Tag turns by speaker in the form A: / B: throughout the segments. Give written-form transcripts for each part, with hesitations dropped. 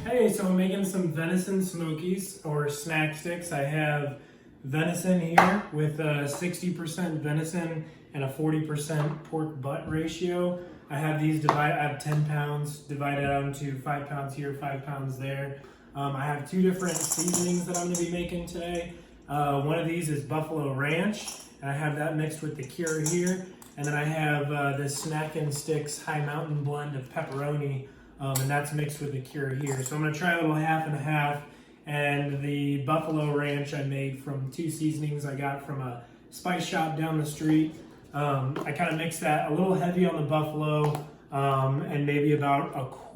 A: Hey, so I'm making some venison smokies or snack sticks. I have venison here with a 60% venison and a 40% pork butt ratio. I have these I have 10 pounds divided out into 5 pounds here, 5 pounds there. I have two different seasonings that I'm going to be making today. One of these is Buffalo Ranch, and I have that mixed with the cure here. And then I have this Snack and Sticks High Mountain blend of pepperoni, and that's mixed with the cure here. So I'm going to try a little half and half. And the Buffalo Ranch I made from two seasonings I got from a spice shop down the street. I kind of mixed that a little heavy on the buffalo, and maybe about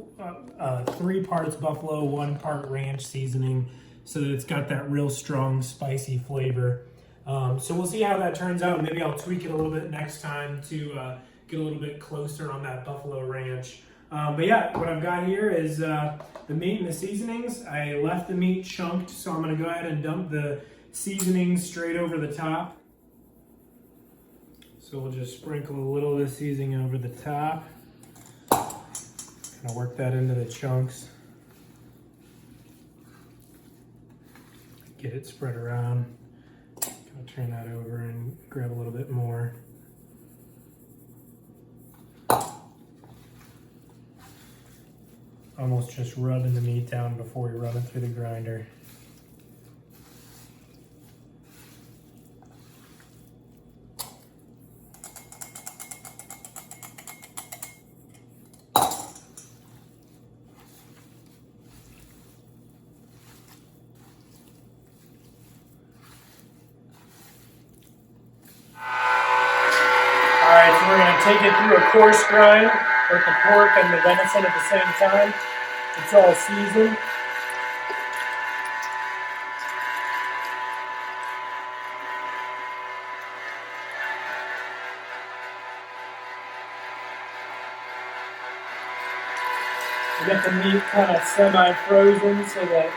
A: 3 parts buffalo, 1 part ranch seasoning, so that it's got that real strong spicy flavor. So we'll see how that turns out. Maybe I'll tweak it a little bit next time to get a little bit closer on that Buffalo Ranch. But yeah, what I've got here is the meat and the seasonings. I left the meat chunked, so I'm going to go ahead and dump the seasonings straight over the top. So we'll just sprinkle a little of the seasoning over the top. Kind of work that into the chunks. Get it spread around. Kind of turn that over and grab a little bit more. Almost just rubbing the meat down before we run it through the grinder. Alright, so we're going to take it through a coarse grind with the pork and the venison at the same time. It's all seasoned. We get the meat kind of semi-frozen so that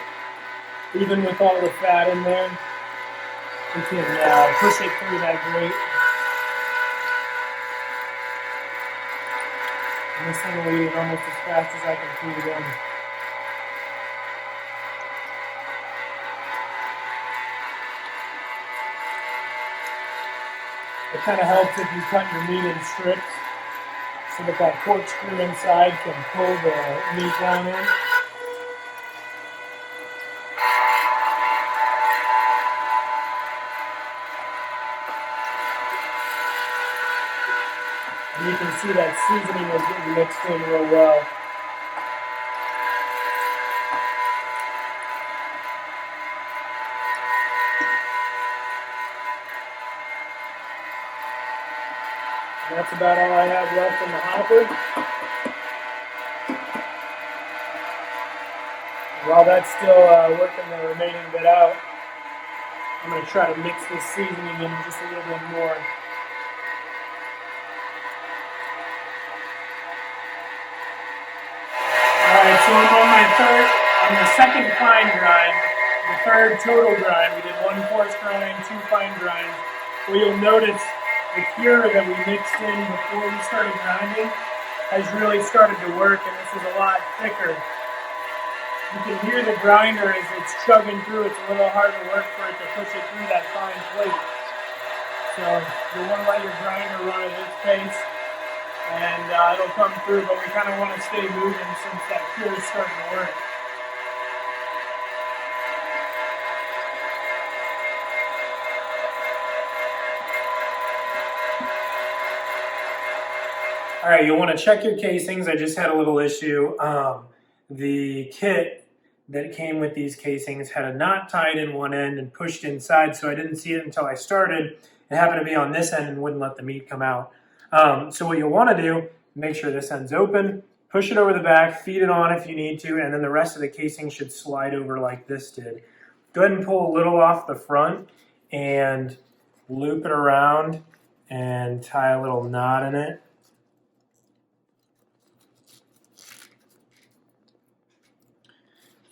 A: even with all the fat in there, we can push it through that grate. And this thing will eat it almost as fast as I can feed it in. It kind of helps if you cut your meat in strips so that that corkscrew inside can pull the meat down in. And you can see that seasoning is getting mixed in real well. And that's about all I have left in the hopper. While that's still working the remaining bit out, I'm going to try to mix this seasoning in just a little bit more. Alright, so I'm on the second fine grind, the third total grind. We did 1 coarse grind, 2 fine grinds. Well, you'll notice the cure that we mixed in before we started grinding has really started to work, and this is a lot thicker. You can hear the grinder as it's chugging through. It's a little hard to work for it to push it through that fine plate. So you'll want to let your grinder run at its pace, and it'll come through, but we kind of want to stay moving since that cure is starting to work. All right, you'll want to check your casings. I just had a little issue. The kit that came with these casings had a knot tied in one end and pushed inside, so I didn't see it until I started. It happened to be on this end and wouldn't let the meat come out. So what you'll want to do, make sure this end's open, push it over the back, feed it on if you need to, and then the rest of the casing should slide over like this did. Go ahead and pull a little off the front and loop it around and tie a little knot in it.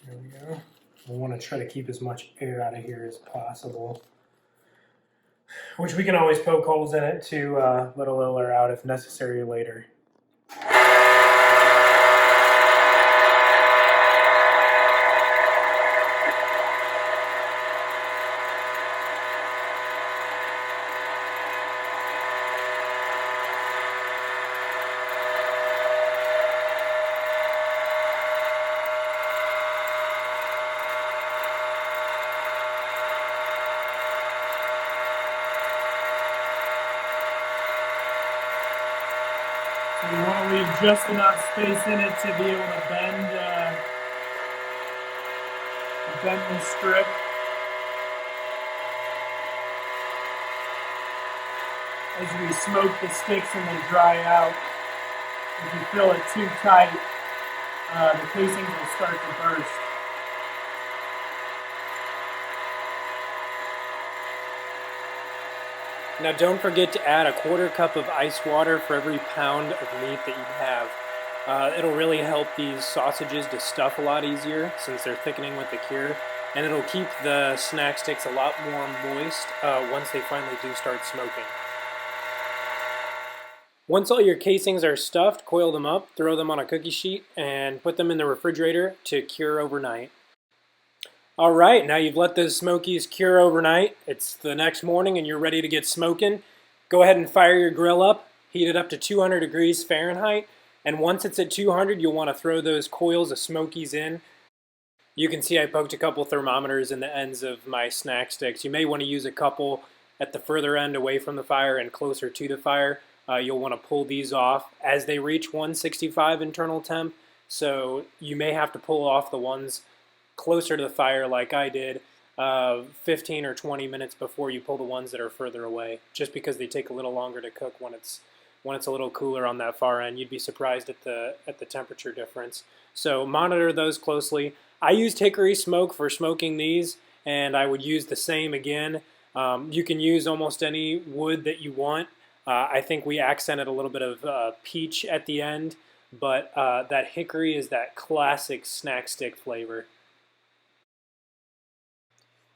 A: There we go. We want to try to keep as much air out of here as possible, which we can always poke holes in it to let a little air out if necessary later. just enough space in it to be able to bend the strip. As we smoke the sticks and they dry out, if you fill it too tight, the casings will start to burst. Now don't forget to add a 1/4 cup of ice water for every pound of meat that you have. It'll really help these sausages to stuff a lot easier since they're thickening with the cure, and it'll keep the snack sticks a lot more moist once they finally do start smoking. Once all your casings are stuffed, coil them up, throw them on a cookie sheet, and put them in the refrigerator to cure overnight. All right, now you've let those Smokies cure overnight. It's the next morning and you're ready to get smoking. Go ahead and fire your grill up, heat it up to 200 degrees Fahrenheit, and once it's at 200, you'll want to throw those coils of Smokies in. You can see I poked a couple thermometers in the ends of my snack sticks. You may want to use a couple at the further end away from the fire and closer to the fire. You'll want to pull these off as they reach 165 internal temp, so you may have to pull off the ones closer to the fire like I did 15 or 20 minutes before you pull the ones that are further away, just because they take a little longer to cook when it's a little cooler on that far end. You'd be surprised at the temperature difference. So monitor those closely. I used hickory smoke for smoking these, and I would use the same again. You can use almost any wood that you want. I think we accented a little bit of peach at the end, but that hickory is that classic snack stick flavor.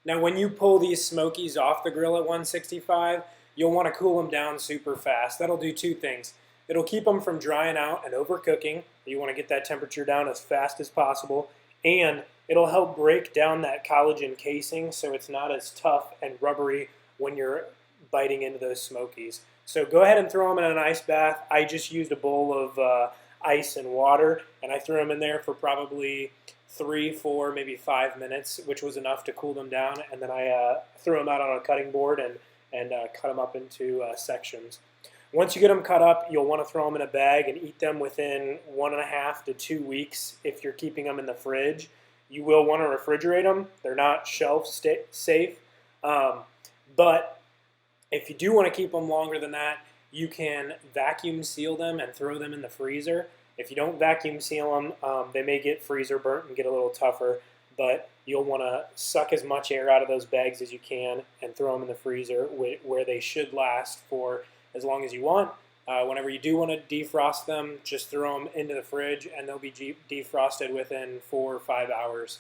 A: Now when you pull these Smokies off the grill at 165, you'll want to cool them down super fast. That'll do two things. It'll keep them from drying out and overcooking. You want to get that temperature down as fast as possible, and it'll help break down that collagen casing so it's not as tough and rubbery when you're biting into those Smokies. So go ahead and throw them in an ice bath. I just used a bowl of ice and water, and I threw them in there for probably 3, 4, maybe 5 minutes, which was enough to cool them down. And then I threw them out on a cutting board and cut them up into sections. Once you get them cut up, you'll want to throw them in a bag and eat them within 1.5 to 2 weeks if you're keeping them in the fridge. You will want to refrigerate them. They're not shelf safe, but if you do want to keep them longer than that, you can vacuum seal them and throw them in the freezer. If you don't vacuum seal them, they may get freezer burnt and get a little tougher, but you'll want to suck as much air out of those bags as you can and throw them in the freezer where they should last for as long as you want. Whenever you do want to defrost them, just throw them into the fridge and they'll be defrosted within 4 or 5 hours.